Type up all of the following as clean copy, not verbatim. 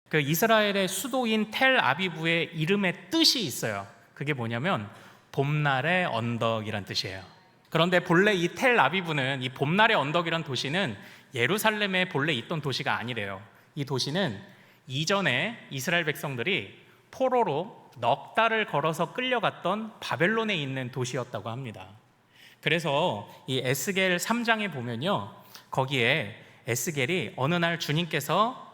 그 이스라엘의 수도인 텔 아비브의 이름의 뜻이 있어요. 그게 뭐냐면 봄날의 언덕이란 뜻이에요. 그런데 본래 이 텔 아비브는, 이 봄날의 언덕이란 도시는 예루살렘에 본래 있던 도시가 아니래요. 이 도시는 이전에 이스라엘 백성들이 포로로 넉 달을 걸어서 끌려갔던 바벨론에 있는 도시였다고 합니다. 그래서 이 에스겔 3장에 보면요, 거기에 에스겔이 어느 날 주님께서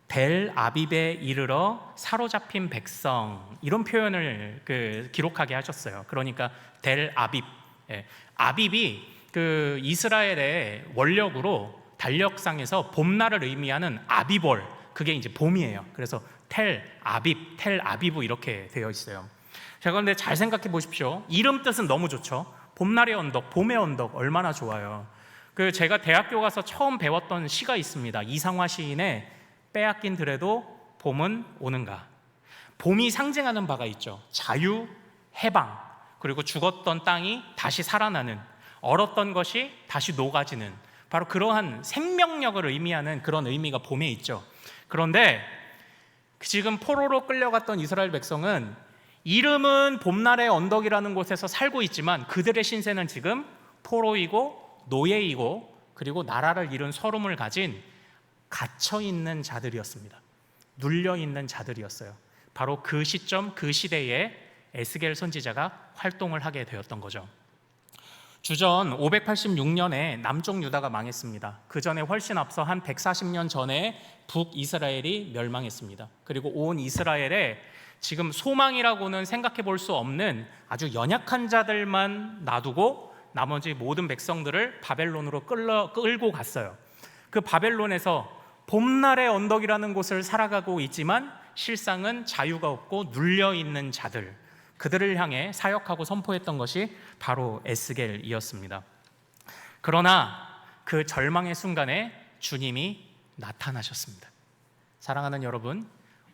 델 아비브에 이르러 사로잡힌 백성, 이런 표현을 기록하게 하셨어요. 그러니까 델 아비브, 아비브이 그 이스라엘의 원력으로 달력상에서 봄날을 의미하는 아비볼, 그게 이제 봄이에요. 그래서 텔 아비브, 텔 아비브 이렇게 되어 있어요. 자, 그런데 잘 생각해 보십시오. 이름 뜻은 너무 좋죠. 봄날의 언덕, 봄의 언덕, 얼마나 좋아요. 제가 대학교 가서 처음 배웠던 시가 있습니다. 이상화 시인의 빼앗긴 들에도 봄은 오는가. 봄이 상징하는 바가 있죠. 자유, 해방, 그리고 죽었던 땅이 다시 살아나는, 얼었던 것이 다시 녹아지는, 바로 그러한 생명력을 의미하는 그런 의미가 봄에 있죠. 그런데 지금 포로로 끌려갔던 이스라엘 백성은 이름은 봄날의 언덕이라는 곳에서 살고 있지만 그들의 신세는 지금 포로이고 노예이고, 그리고 나라를 잃은 서름을 가진 갇혀있는 자들이었습니다. 눌려있는 자들이었어요. 바로 그 시점, 그 시대에 에스겔 선지자가 활동을 하게 되었던 거죠. 주전 586년에 남쪽 유다가 망했습니다. 그 전에 훨씬 앞서 한 140년 전에 북이스라엘이 멸망했습니다. 그리고 온 이스라엘에 지금 소망이라고는 생각해 볼 수 없는 아주 연약한 자들만 놔두고 나머지 모든 백성들을 바벨론으로 끌고 갔어요. 그 바벨론에서 봄날의 언덕이라는 곳을 살아가고 있지만 실상은 자유가 없고 눌려있는 자들, 그들을 향해 사역하고 선포했던 것이 바로 에스겔이었습니다. 그러나 그 절망의 순간에 주님이 나타나셨습니다. 사랑하는 여러분,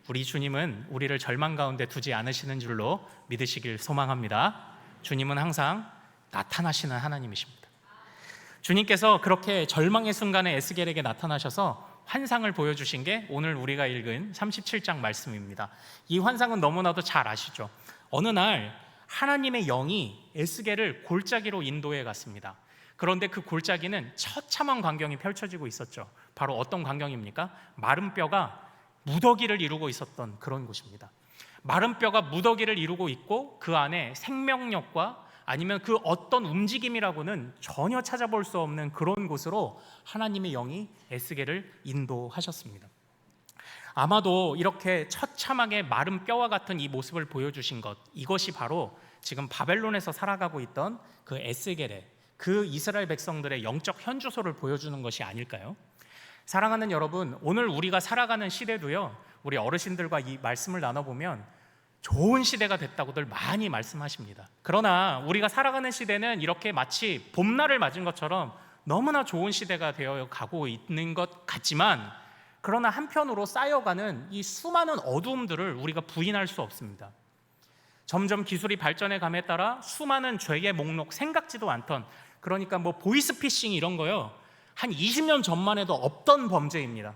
우리 주님은 우리를 절망 가운데 두지 않으시는 줄로 믿으시길 소망합니다. 주님은 항상 나타나시는 하나님이십니다. 주님께서 그렇게 절망의 순간에 에스겔에게 나타나셔서 환상을 보여주신 게 오늘 우리가 읽은 37장 말씀입니다. 이 환상은 너무나도 잘 아시죠? 어느 날 하나님의 영이 에스겔을 골짜기로 인도해 갔습니다. 그런데 그 골짜기는 처참한 광경이 펼쳐지고 있었죠. 바로 어떤 광경입니까? 마른 뼈가 무더기를 이루고 있었던 그런 곳입니다. 마른 뼈가 무더기를 이루고 있고 그 안에 생명력과 아니면 그 어떤 움직임이라고는 전혀 찾아볼 수 없는 그런 곳으로 하나님의 영이 에스겔을 인도하셨습니다. 아마도 이렇게 처참하게 마른 뼈와 같은 이 모습을 보여주신 것, 이것이 바로 지금 바벨론에서 살아가고 있던 그 에스겔의, 그 이스라엘 백성들의 영적 현주소를 보여주는 것이 아닐까요? 사랑하는 여러분, 오늘 우리가 살아가는 시대도요, 우리 어르신들과 이 말씀을 나눠보면 좋은 시대가 됐다고들 많이 말씀하십니다. 그러나 우리가 살아가는 시대는 이렇게 마치 봄날을 맞은 것처럼 너무나 좋은 시대가 되어 가고 있는 것 같지만, 그러나 한편으로 쌓여가는 이 수많은 어두움들을 우리가 부인할 수 없습니다. 점점 기술이 발전해 감에 따라 수많은 죄의 목록, 생각지도 않던, 그러니까 보이스피싱 이런 거요, 한 20년 전만 해도 없던 범죄입니다.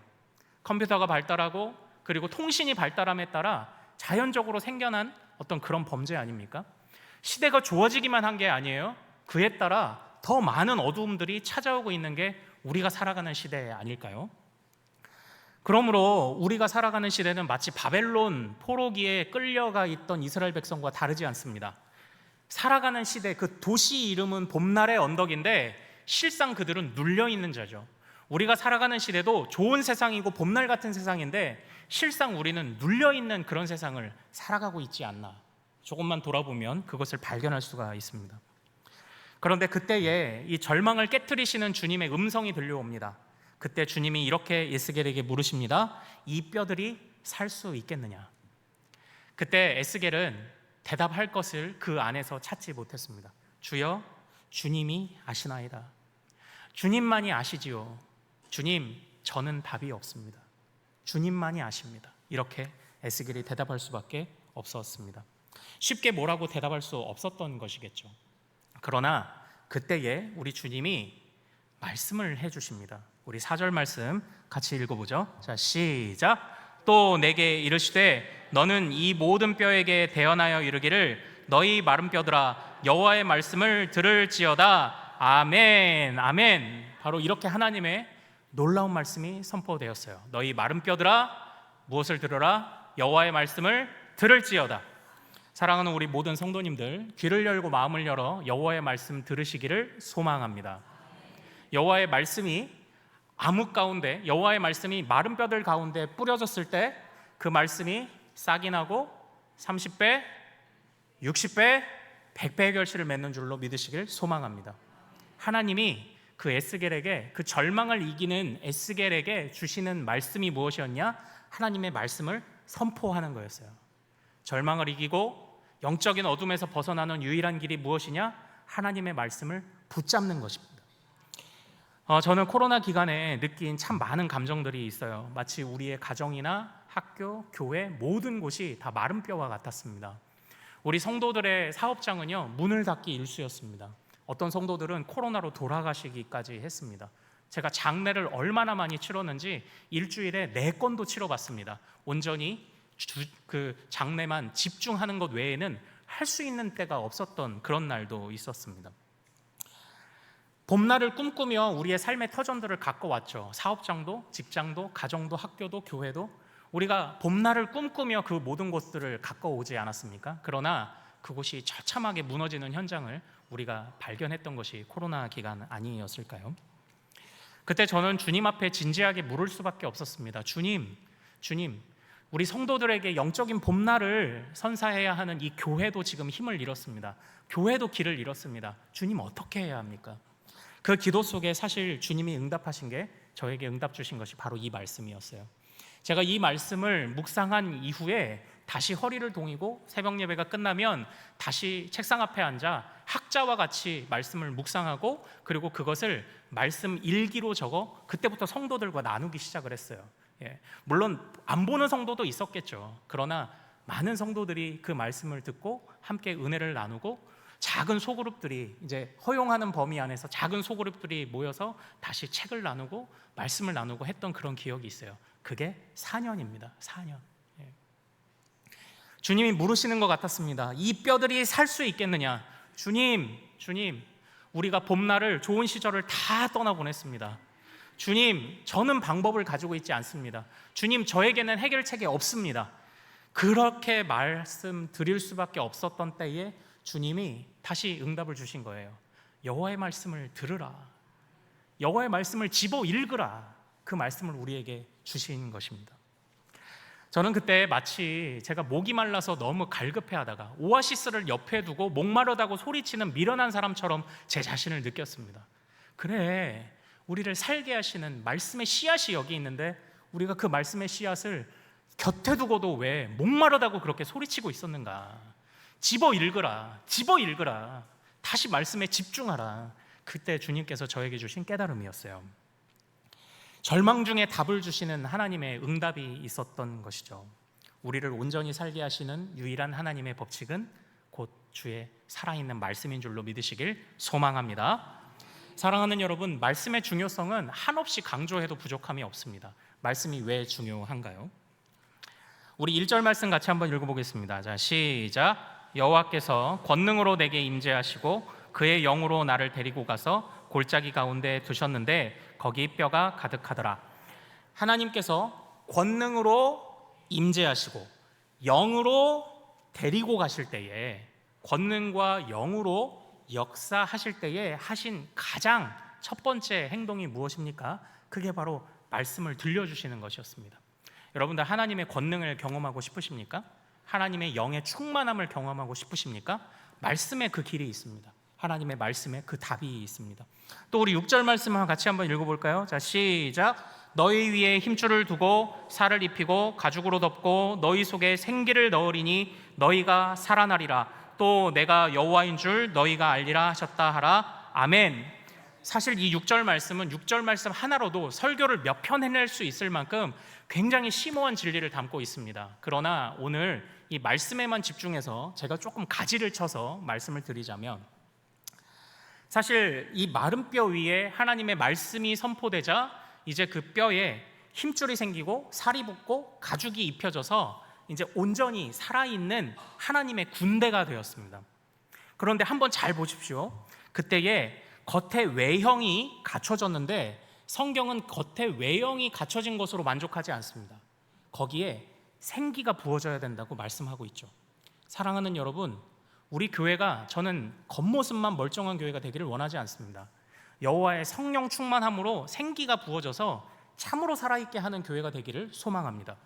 컴퓨터가 발달하고 그리고 통신이 발달함에 따라 자연적으로 생겨난 어떤 그런 범죄 아닙니까? 시대가 좋아지기만 한 게 아니에요. 그에 따라 더 많은 어두움들이 찾아오고 있는 게 우리가 살아가는 시대 아닐까요? 그러므로 우리가 살아가는 시대는 마치 바벨론 포로기에 끌려가 있던 이스라엘 백성과 다르지 않습니다. 살아가는 시대, 그 도시 이름은 봄날의 언덕인데 실상 그들은 눌려있는 자죠. 우리가 살아가는 시대도 좋은 세상이고 봄날 같은 세상인데 실상 우리는 눌려있는 그런 세상을 살아가고 있지 않나, 조금만 돌아보면 그것을 발견할 수가 있습니다. 그런데 그때에 이 절망을 깨트리시는 주님의 음성이 들려옵니다. 그때 주님이 이렇게 에스겔에게 물으십니다. 이 뼈들이 살 수 있겠느냐? 그때 에스겔은 대답할 것을 그 안에서 찾지 못했습니다. 주여, 주님이 아시나이다. 주님만이 아시지요. 주님, 저는 답이 없습니다. 주님만이 아십니다. 이렇게 에스겔이 대답할 수밖에 없었습니다. 쉽게 뭐라고 대답할 수 없었던 것이겠죠. 그러나 그때에 우리 주님이 말씀을 해주십니다. 우리 4절 말씀 같이 읽어보죠. 자, 시작. 또 내게 이르시되 너는 이 모든 뼈에게 대언하여 이르기를 너희 마른 뼈들아 여호와의 말씀을 들을지어다. 아멘. 아멘. 바로 이렇게 하나님의 놀라운 말씀이 선포되었어요. 너희 마른 뼈들아 무엇을 들으라? 여호와의 말씀을 들을지어다. 사랑하는 우리 모든 성도님들, 귀를 열고 마음을 열어 여호와의 말씀 들으시기를 소망합니다. 여호와의 말씀이 암흑 가운데, 여호와의 말씀이 마른 뼈들 가운데 뿌려졌을 때 그 말씀이 싹이 나고 30배, 60배, 100배의 결실을 맺는 줄로 믿으시길 소망합니다. 하나님이 그 에스겔에게, 그 절망을 이기는 에스겔에게 주시는 말씀이 무엇이었냐? 하나님의 말씀을 선포하는 거였어요. 절망을 이기고 영적인 어둠에서 벗어나는 유일한 길이 무엇이냐? 하나님의 말씀을 붙잡는 것입니다. 저는 코로나 기간에 느낀 참 많은 감정들이 있어요. 마치 우리의 가정이나 학교, 교회 모든 곳이 다 마른 뼈와 같았습니다. 우리 성도들의 사업장은요, 문을 닫기 일쑤였습니다. 어떤 성도들은 코로나로 돌아가시기까지 했습니다. 제가 장례를 얼마나 많이 치렀는지 일주일에 4건도 치러봤습니다. 온전히 그 장례만 집중하는 것 외에는 할 수 있는 때가 없었던 그런 날도 있었습니다. 봄날을 꿈꾸며 우리의 삶의 터전들을 가꿔왔죠. 사업장도, 직장도, 가정도, 학교도, 교회도. 우리가 봄날을 꿈꾸며 그 모든 곳들을 가꿔오지 않았습니까? 그러나 그곳이 처참하게 무너지는 현장을 우리가 발견했던 것이 코로나 기간 아니었을까요? 그때 저는 주님 앞에 진지하게 물을 수밖에 없었습니다. 주님, 우리 성도들에게 영적인 봄날을 선사해야 하는 이 교회도 지금 힘을 잃었습니다. 교회도 길을 잃었습니다. 주님, 어떻게 해야 합니까? 그 기도 속에 사실 주님이 응답하신 게, 저에게 응답 주신 것이 바로 이 말씀이었어요. 제가 이 말씀을 묵상한 이후에 다시 허리를 동이고 새벽 예배가 끝나면 다시 책상 앞에 앉아 학자와 같이 말씀을 묵상하고, 그리고 그것을 말씀 일기로 적어 그때부터 성도들과 나누기 시작을 했어요. 물론 안 보는 성도도 있었겠죠. 그러나 많은 성도들이 그 말씀을 듣고 함께 은혜를 나누고, 작은 소그룹들이, 이제 허용하는 범위 안에서 작은 소그룹들이 모여서 다시 책을 나누고 말씀을 나누고 했던 그런 기억이 있어요. 그게 4년입니다. 4년. 주님이 물으시는 것 같았습니다. 이 뼈들이 살 수 있겠느냐? 주님, 우리가 봄날을, 좋은 시절을 다 떠나보냈습니다. 주님, 저는 방법을 가지고 있지 않습니다. 주님, 저에게는 해결책이 없습니다. 그렇게 말씀드릴 수밖에 없었던 때에 주님이 다시 응답을 주신 거예요. 여호와의 말씀을 들으라. 여호와의 말씀을 집어 읽으라. 그 말씀을 우리에게 주신 것입니다. 저는 그때 마치 제가 목이 말라서 너무 갈급해하다가 오아시스를 옆에 두고 목마르다고 소리치는 미련한 사람처럼 제 자신을 느꼈습니다. 그래, 우리를 살게 하시는 말씀의 씨앗이 여기 있는데 우리가 그 말씀의 씨앗을 곁에 두고도 왜 목마르다고 그렇게 소리치고 있었는가? 집어 읽으라. 다시 말씀에 집중하라. 그때 주님께서 저에게 주신 깨달음이었어요. 절망 중에 답을 주시는 하나님의 응답이 있었던 것이죠. 우리를 온전히 살게 하시는 유일한 하나님의 법칙은 곧 주의 살아있는 말씀인 줄로 믿으시길 소망합니다. 사랑하는 여러분, 말씀의 중요성은 한없이 강조해도 부족함이 없습니다. 말씀이 왜 중요한가요? 우리 1절 말씀 같이 한번 읽어보겠습니다. 자, 시작. 여호와께서 권능으로 내게 임재하시고 그의 영으로 나를 데리고 가서 골짜기 가운데 두셨는데 거기 뼈가 가득하더라. 하나님께서 권능으로 임재하시고 영으로 데리고 가실 때에, 권능과 영으로 역사하실 때에 하신 가장 첫 번째 행동이 무엇입니까? 그게 바로 말씀을 들려주시는 것이었습니다. 여러분들, 하나님의 권능을 경험하고 싶으십니까? 하나님의 영의 충만함을 경험하고 싶으십니까? 말씀에 그 길이 있습니다. 하나님의 말씀에 그 답이 있습니다. 또 우리 6절 말씀을 같이 한번 읽어볼까요? 자, 시작. 너희 위에 힘줄을 두고 살을 입히고 가죽으로 덮고 너희 속에 생기를 넣으리니 너희가 살아나리라. 또 내가 여호와인 줄 너희가 알리라 하셨다 하라. 아멘. 사실 이 6절 말씀은 6절 말씀 하나로도 설교를 몇 편 해낼 수 있을 만큼 굉장히 심오한 진리를 담고 있습니다. 그러나 오늘 이 말씀에만 집중해서 제가 조금 가지를 쳐서 말씀을 드리자면, 사실 이 마른 뼈 위에 하나님의 말씀이 선포되자 이제 그 뼈에 힘줄이 생기고 살이 붙고 가죽이 입혀져서 이제 온전히 살아있는 하나님의 군대가 되었습니다. 그런데 한번 잘 보십시오. 그때에 겉의 외형이 갖춰졌는데 성경은 겉의 외형이 갖춰진 것으로 만족하지 않습니다. 거기에 생기가 부어져야 된다고 말씀하고 있죠. 사랑하는 여러분, 우리 교회가 저는 겉모습만 멀쩡한 교회가 되기를 원하지 않습니다. 여호와의 성령 충만함으로 생기가 부어져서 참으로 살아있게 하는 교회가 되기를 소망합니다.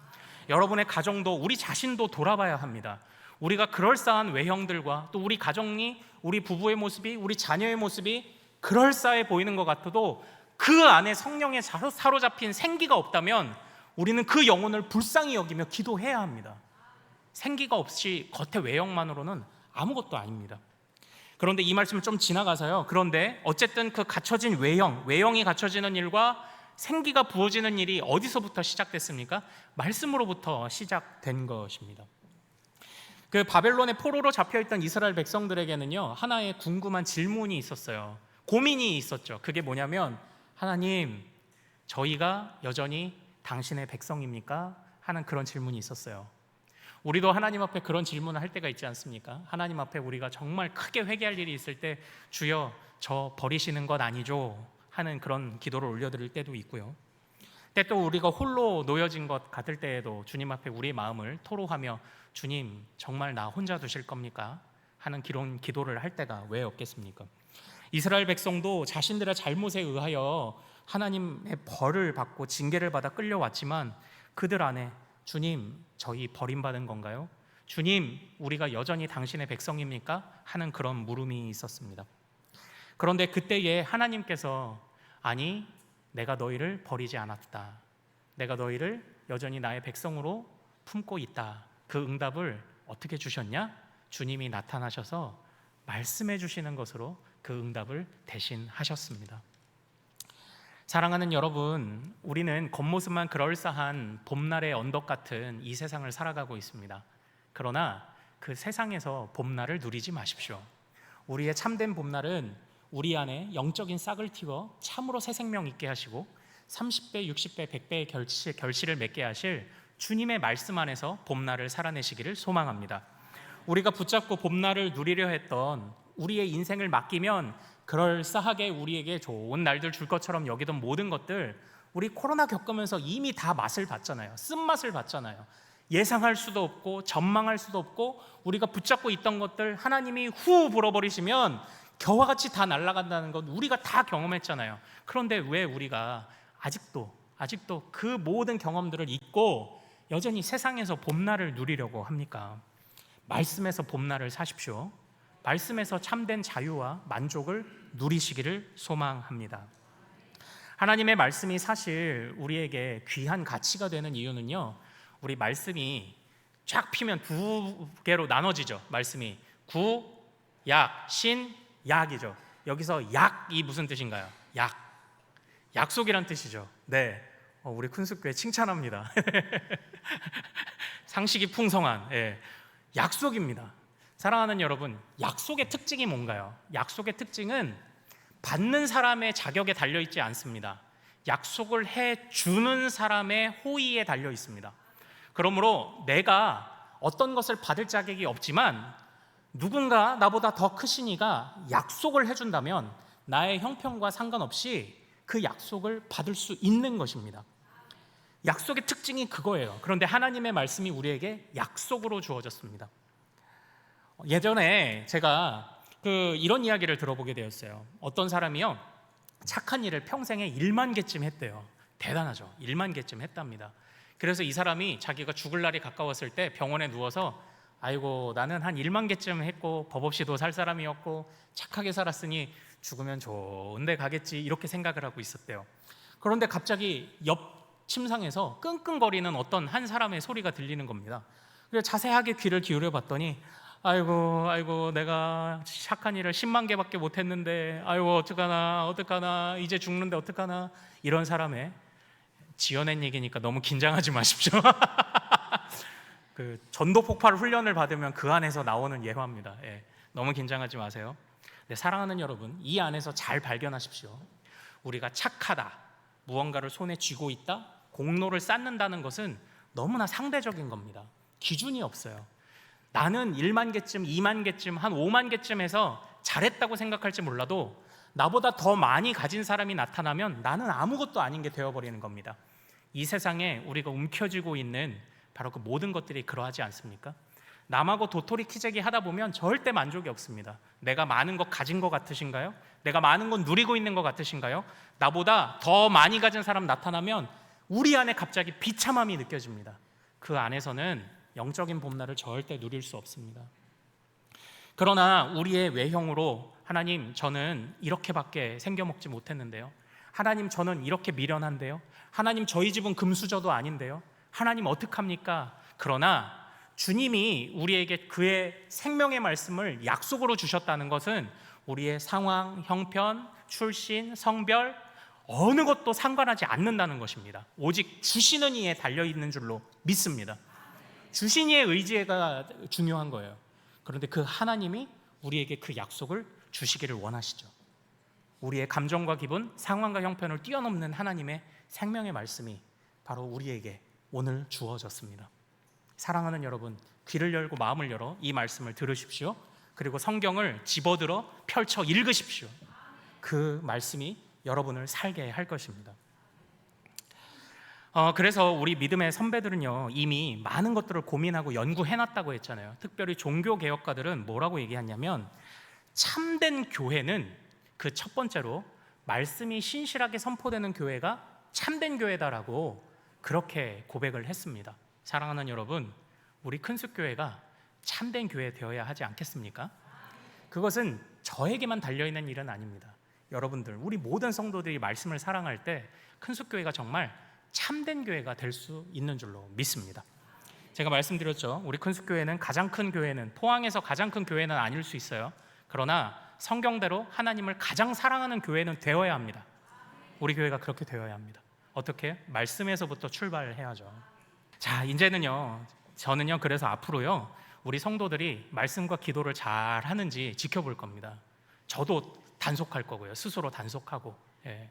여러분의 가정도 우리 자신도 돌아봐야 합니다. 우리가 그럴싸한 외형들과 또 우리 가정이 우리 부부의 모습이 우리 자녀의 모습이 그럴싸해 보이는 것 같아도 그 안에 성령에 사로잡힌 생기가 없다면 우리는 그 영혼을 불쌍히 여기며 기도해야 합니다. 생기가 없이 겉의 외형만으로는 아무것도 아닙니다. 그런데 이 말씀을 좀 지나가서요. 그런데 어쨌든 그 갖춰진 외형이 갖춰지는 일과 생기가 부어지는 일이 어디서부터 시작됐습니까? 말씀으로부터 시작된 것입니다. 그 바벨론의 포로로 잡혀있던 이스라엘 백성들에게는요, 하나의 궁금한 질문이 있었어요. 고민이 있었죠. 그게 뭐냐면, 하나님, 저희가 여전히 당신의 백성입니까? 하는 그런 질문이 있었어요. 우리도 하나님 앞에 그런 질문을 할 때가 있지 않습니까? 하나님 앞에 우리가 정말 크게 회개할 일이 있을 때, 주여, 저 버리시는 것 아니죠? 하는 그런 기도를 올려드릴 때도 있고요. 또 우리가 홀로 놓여진 것 같을 때에도 주님 앞에 우리의 마음을 토로하며, 주님, 정말 나 혼자 두실 겁니까? 하는 그런 기도를 할 때가 왜 없겠습니까? 이스라엘 백성도 자신들의 잘못에 의하여 하나님의 벌을 받고 징계를 받아 끌려왔지만 그들 안에, 주님, 저희 버림받은 건가요? 주님, 우리가 여전히 당신의 백성입니까? 하는 그런 물음이 있었습니다. 그런데 그때에 하나님께서, 아니, 내가 너희를 버리지 않았다, 내가 너희를 여전히 나의 백성으로 품고 있다. 그 응답을 어떻게 주셨냐? 주님이 나타나셔서 말씀해 주시는 것으로 그 응답을 대신하셨습니다. 사랑하는 여러분, 우리는 겉모습만 그럴싸한 봄날의 언덕 같은 이 세상을 살아가고 있습니다. 그러나 그 세상에서 봄날을 누리지 마십시오. 우리의 참된 봄날은 우리 안에 영적인 싹을 틔워 참으로 새 생명 있게 하시고 30배, 60배, 100배의 결실을 맺게 하실 주님의 말씀 안에서 봄날을 살아내시기를 소망합니다. 우리가 붙잡고 봄날을 누리려 했던 우리의 인생을 맡기면 그럴싸하게 우리에게 좋은 날들 줄 것처럼 여기던 모든 것들, 우리 코로나 겪으면서 이미 다 맛을 봤잖아요. 쓴맛을 봤잖아요. 예상할 수도 없고 전망할 수도 없고 우리가 붙잡고 있던 것들 하나님이 후 불어버리시면 겨와 같이 다 날아간다는 건 우리가 다 경험했잖아요. 그런데 왜 우리가 아직도 그 모든 경험들을 잊고 여전히 세상에서 봄날을 누리려고 합니까? 말씀에서 봄날을 사십시오. 말씀에서 참된 자유와 만족을 누리시기를 소망합니다. 하나님의 말씀이 사실 우리에게 귀한 가치가 되는 이유는요, 우리 말씀이 쫙 피면 두 개로 나눠지죠. 말씀이 구, 약, 신, 약이죠. 여기서 약이 무슨 뜻인가요? 약속이란 뜻이죠. 네, 우리 큰숙교회 칭찬합니다. 상식이 풍성한 약속입니다. 사랑하는 여러분, 약속의 특징이 뭔가요? 약속의 특징은 받는 사람의 자격에 달려있지 않습니다. 약속을 해주는 사람의 호의에 달려 있습니다. 그러므로 내가 어떤 것을 받을 자격이 없지만 누군가 나보다 더 크신 이가 약속을 해준다면 나의 형편과 상관없이 그 약속을 받을 수 있는 것입니다. 약속의 특징이 그거예요. 그런데 하나님의 말씀이 우리에게 약속으로 주어졌습니다. 예전에 제가 이런 이야기를 들어보게 되었어요. 어떤 사람이요, 착한 일을 평생에 1만 개쯤 했대요. 대단하죠. 1만 개쯤 했답니다. 그래서 이 사람이 자기가 죽을 날이 가까웠을 때 병원에 누워서, 아이고, 나는 한 1만 개쯤 했고 법 없이도 살 사람이었고 착하게 살았으니 죽으면 좋은 데 가겠지, 이렇게 생각을 하고 있었대요. 그런데 갑자기 옆 침상에서 끙끙거리는 어떤 한 사람의 소리가 들리는 겁니다. 그래서 자세하게 귀를 기울여 봤더니, 아이고, 내가 착한 일을 10만 개밖에 못했는데, 아이고, 어떡하나, 이제 죽는데 어떡하나. 이런 사람의 지어낸 얘기니까 너무 긴장하지 마십시오. 그 전도 폭발 훈련을 받으면 그 안에서 나오는 예화입니다. 너무 긴장하지 마세요. 네, 사랑하는 여러분, 이 안에서 잘 발견하십시오. 우리가 착하다, 무언가를 손에 쥐고 있다, 공로를 쌓는다는 것은 너무나 상대적인 겁니다. 기준이 없어요. 나는 1만 개쯤, 2만 개쯤, 한 5만 개쯤 해서 잘했다고 생각할지 몰라도 나보다 더 많이 가진 사람이 나타나면 나는 아무것도 아닌 게 되어버리는 겁니다. 이 세상에 우리가 움켜쥐고 있는 바로 그 모든 것들이 그러하지 않습니까? 남하고 도토리 키재기 하다 보면 절대 만족이 없습니다. 내가 많은 것 가진 것 같으신가요? 내가 많은 것 누리고 있는 것 같으신가요? 나보다 더 많이 가진 사람 나타나면 우리 안에 갑자기 비참함이 느껴집니다. 그 안에서는 영적인 봄날을 절대 누릴 수 없습니다. 그러나 우리의 외형으로 하나님, 저는 이렇게밖에 생겨먹지 못했는데요. 하나님, 저는 이렇게 미련한데요. 하나님, 저희 집은 금수저도 아닌데요. 하나님, 어떡합니까? 그러나 주님이 우리에게 그의 생명의 말씀을 약속으로 주셨다는 것은 우리의 상황, 형편, 출신, 성별 어느 것도 상관하지 않는다는 것입니다. 오직 주시는 이에 달려있는 줄로 믿습니다. 주신 이의 의지가 중요한 거예요. 그런데 그 하나님이 우리에게 그 약속을 주시기를 원하시죠. 우리의 감정과 기분, 상황과 형편을 뛰어넘는 하나님의 생명의 말씀이 바로 우리에게 오늘 주어졌습니다. 사랑하는 여러분, 귀를 열고 마음을 열어 이 말씀을 들으십시오. 그리고 성경을 집어들어 펼쳐 읽으십시오. 그 말씀이 여러분을 살게 할 것입니다. 그래서 우리 믿음의 선배들은요, 이미 많은 것들을 고민하고 연구해놨다고 했잖아요. 특별히 종교개혁가들은 뭐라고 얘기하냐면, 참된 교회는 그 첫 번째로 말씀이 신실하게 선포되는 교회가 참된 교회다라고 그렇게 고백을 했습니다. 사랑하는 여러분, 우리 큰숲교회가 참된 교회 되어야 하지 않겠습니까? 그것은 저에게만 달려있는 일은 아닙니다. 여러분들, 우리 모든 성도들이 말씀을 사랑할 때 큰숲교회가 정말 참된 교회가 될 수 있는 줄로 믿습니다. 제가 말씀드렸죠. 우리 큰숲교회는 가장 큰 교회는, 포항에서 가장 큰 교회는 아닐 수 있어요. 그러나 성경대로 하나님을 가장 사랑하는 교회는 되어야 합니다. 우리 교회가 그렇게 되어야 합니다. 어떻게? 말씀에서부터 출발해야죠. 자, 이제는요, 저는요, 그래서 앞으로요, 우리 성도들이 말씀과 기도를 잘 하는지 지켜볼 겁니다. 저도 단속할 거고요. 스스로 단속하고. 예.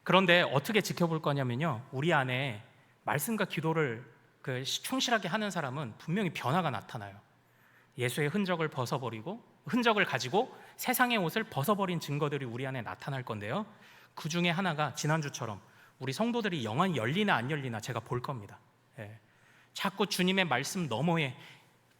그런데 어떻게 지켜볼 거냐면요, 우리 안에 말씀과 기도를 충실하게 하는 사람은 분명히 변화가 나타나요. 예수의 흔적을 벗어버리고, 흔적을 가지고 세상의 옷을 벗어버린 증거들이 우리 안에 나타날 건데요, 그 중에 하나가 지난주처럼 우리 성도들이 영안이 열리나 안 열리나 제가 볼 겁니다. 예. 자꾸 주님의 말씀 너머에,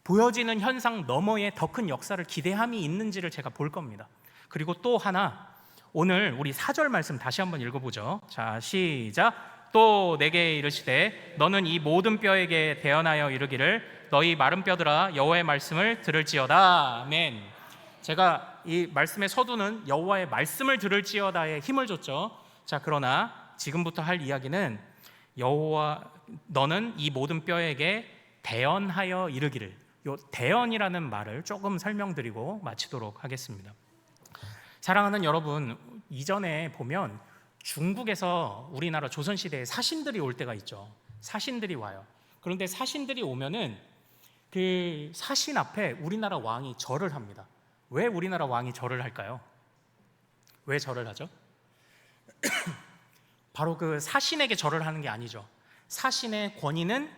보여지는 현상 너머에 더 큰 역사를 기대함이 있는지를 제가 볼 겁니다. 그리고 또 하나, 오늘 우리 4절 말씀 다시 한번 읽어보죠. 자, 시작. 또 내게 이르시되 너는 이 모든 뼈에게 대언하여 이르기를 너희 마른 뼈들아 여호와의 말씀을 들을지어다. 아멘. 제가 이 말씀의 서두는 여호와의 말씀을 들을지어다에 힘을 줬죠. 자, 그러나 지금부터 할 이야기는 여호와, 너는 이 모든 뼈에게 대언하여 이르기를, 요 대언이라는 말을 조금 설명드리고 마치도록 하겠습니다. 사랑하는 여러분, 이전에 보면 중국에서 우리나라 조선시대에 사신들이 올 때가 있죠. 사신들이 와요. 그런데 사신들이 오면은 그 사신 앞에 우리나라 왕이 절을 합니다. 왜 우리나라 왕이 절을 할까요? 왜 절을 하죠? 바로 그 사신에게 절을 하는 게 아니죠. 사신의 권위는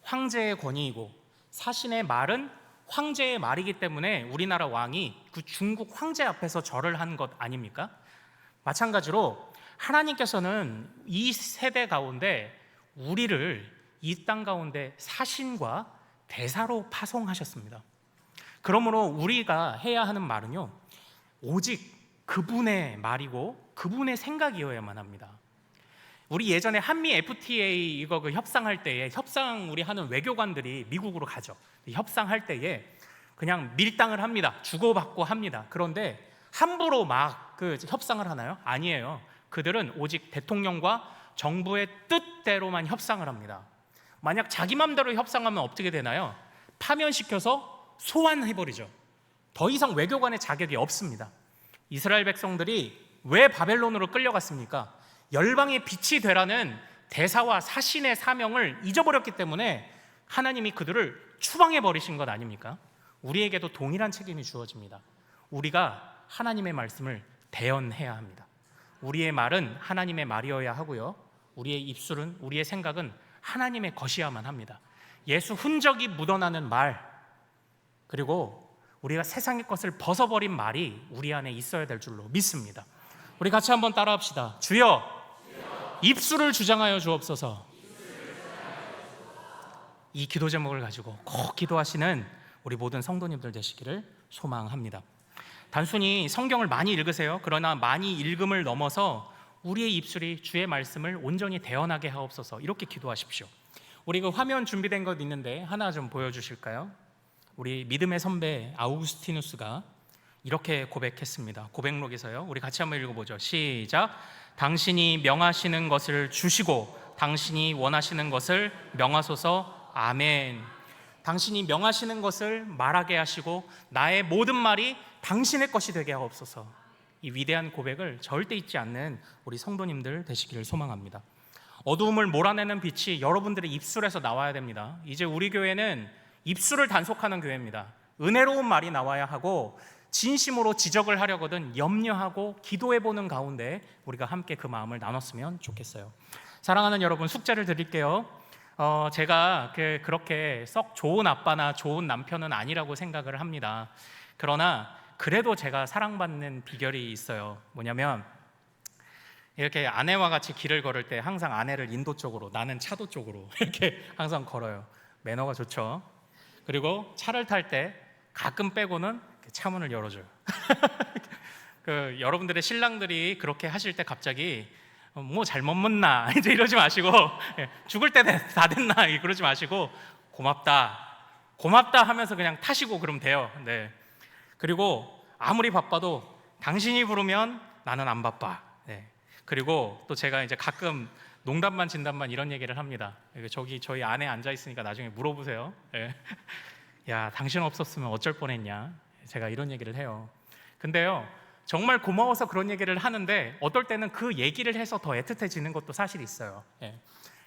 황제의 권위이고 사신의 말은 황제의 말이기 때문에 우리나라 왕이 그 중국 황제 앞에서 절을 한 것 아닙니까? 마찬가지로 하나님께서는 이 세대 가운데 우리를 이 땅 가운데 사신과 대사로 파송하셨습니다. 그러므로 우리가 해야 하는 말은요, 오직 그분의 말이고 그분의 생각이어야만 합니다. 우리 예전에 한미 FTA 이거 협상할 때에, 우리 하는 외교관들이 미국으로 가죠. 협상할 때에 그냥 밀당을 합니다. 주고받고 합니다. 그런데 함부로 막 협상을 하나요? 아니에요. 그들은 오직 대통령과 정부의 뜻대로만 협상을 합니다. 만약 자기 맘대로 협상하면 어떻게 되나요? 파면시켜서 소환해버리죠. 더 이상 외교관의 자격이 없습니다. 이스라엘 백성들이 왜 바벨론으로 끌려갔습니까? 열방의 빛이 되라는 대사와 사신의 사명을 잊어버렸기 때문에 하나님이 그들을 추방해버리신 것 아닙니까? 우리에게도 동일한 책임이 주어집니다. 우리가 하나님의 말씀을 대언해야 합니다. 우리의 말은 하나님의 말이어야 하고요, 우리의 입술은, 우리의 생각은 하나님의 것이야만 합니다. 예수 흔적이 묻어나는 말, 그리고 우리가 세상의 것을 벗어버린 말이 우리 안에 있어야 될 줄로 믿습니다. 우리 같이 한번 따라합시다. 주여, 입술을 주장하여 주옵소서. 이 기도 제목을 가지고 꼭 기도하시는 우리 모든 성도님들 되시기를 소망합니다. 단순히 성경을 많이 읽으세요. 그러나 많이 읽음을 넘어서 우리의 입술이 주의 말씀을 온전히 대언하게 하옵소서. 이렇게 기도하십시오. 우리 그 화면 준비된 것 있는데 하나 좀 보여주실까요? 우리 믿음의 선배 아우구스티누스가 이렇게 고백했습니다. 고백록에서요. 우리 같이 한번 읽어보죠. 시작. 당신이 명하시는 것을 주시고 당신이 원하시는 것을 명하소서. 아멘. 당신이 명하시는 것을 말하게 하시고 나의 모든 말이 당신의 것이 되게 하옵소서. 이 위대한 고백을 절대 잊지 않는 우리 성도님들 되시기를 소망합니다. 어두움을 몰아내는 빛이 여러분들의 입술에서 나와야 됩니다. 이제 우리 교회는 입술을 단속하는 교회입니다. 은혜로운 말이 나와야 하고 진심으로 지적을 하려거든 염려하고 기도해보는 가운데 우리가 함께 그 마음을 나눴으면 좋겠어요. 사랑하는 여러분, 숙제를 드릴게요. 제가 그렇게 썩 좋은 아빠나 좋은 남편은 아니라고 생각을 합니다. 그러나 그래도 제가 사랑받는 비결이 있어요. 뭐냐면 이렇게 아내와 같이 길을 걸을 때 항상 아내를 인도 쪽으로, 나는 차도 쪽으로 이렇게 항상 걸어요. 매너가 좋죠. 그리고 차를 탈 때 가끔 빼고는 차문을 열어줘요. 여러분들의 신랑들이 그렇게 하실 때 갑자기 뭐 잘못 묻나 이제 이러지 마시고, 죽을 때 다 됐나 그러지 마시고 고맙다 하면서 그냥 타시고 그러면 돼요. 네. 그리고 아무리 바빠도 당신이 부르면 나는 안 바빠. 네. 그리고 또 제가 이제 가끔 농담반 진담반 이런 얘기를 합니다. 저기 저희 안에 앉아 있으니까 나중에 물어보세요. 네. 야, 당신 없었으면 어쩔 뻔했냐. 제가 이런 얘기를 해요. 근데요, 정말 고마워서 그런 얘기를 하는데 어떨 때는 그 얘기를 해서 더 애틋해지는 것도 사실 있어요. 예.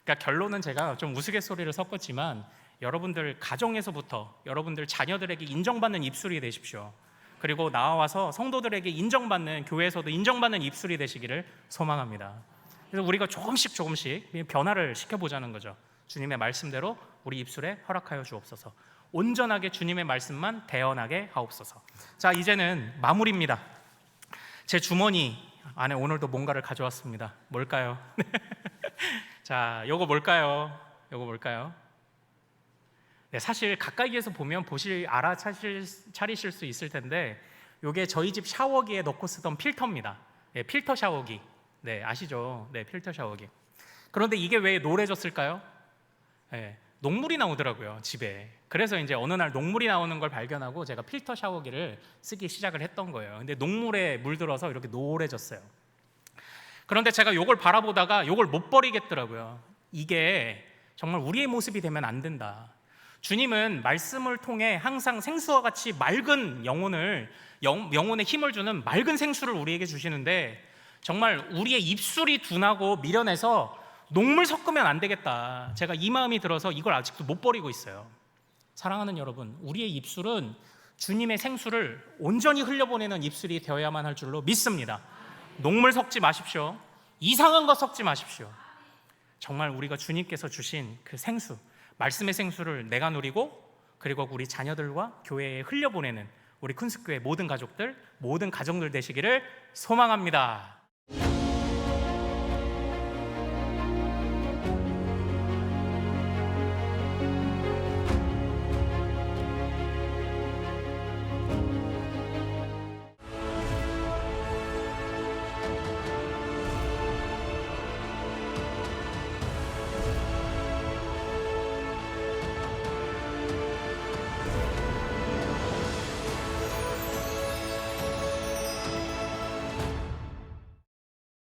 그러니까 결론은 제가 좀 우스갯소리를 섞었지만 여러분들 가정에서부터 여러분들 자녀들에게 인정받는 입술이 되십시오. 그리고 나와서 성도들에게 인정받는, 교회에서도 인정받는 입술이 되시기를 소망합니다. 그래서 우리가 조금씩 변화를 시켜보자는 거죠. 주님의 말씀대로 우리 입술에 허락하여 주옵소서. 온전하게 주님의 말씀만 대언하게 하옵소서. 자, 이제는 마무리입니다. 제 주머니 안에 오늘도 뭔가를 가져왔습니다. 뭘까요? 자, 요거 뭘까요? 네, 사실 가까이에서 보면 차리실 수 있을 텐데 요게 저희 집 샤워기에 넣고 쓰던 필터입니다. 네, 필터 샤워기. 네, 아시죠? 네, 필터 샤워기. 그런데 이게 왜 노래졌을까요? 네, 녹물이 나오더라고요, 집에. 그래서 이제 어느 날 녹물이 나오는 걸 발견하고 제가 필터 샤워기를 쓰기 시작을 했던 거예요. 근데 녹물에 물들어서 이렇게 노래졌어요. 그런데 제가 요걸 바라보다가 요걸 못 버리겠더라고요. 이게 정말 우리의 모습이 되면 안 된다. 주님은 말씀을 통해 항상 생수와 같이 맑은 영혼에 힘을 주는 맑은 생수를 우리에게 주시는데 정말 우리의 입술이 둔하고 미련해서 녹물 섞으면 안 되겠다. 제가 이 마음이 들어서 이걸 아직도 못 버리고 있어요. 사랑하는 여러분, 우리의 입술은 주님의 생수를 온전히 흘려보내는 입술이 되어야만 할 줄로 믿습니다. 녹물 섞지 마십시오. 이상한 거 섞지 마십시오. 정말 우리가 주님께서 주신 그 생수, 말씀의 생수를 내가 누리고 그리고 우리 자녀들과 교회에 흘려보내는 우리 큰숙교회 모든 가족들, 모든 가정들 되시기를 소망합니다.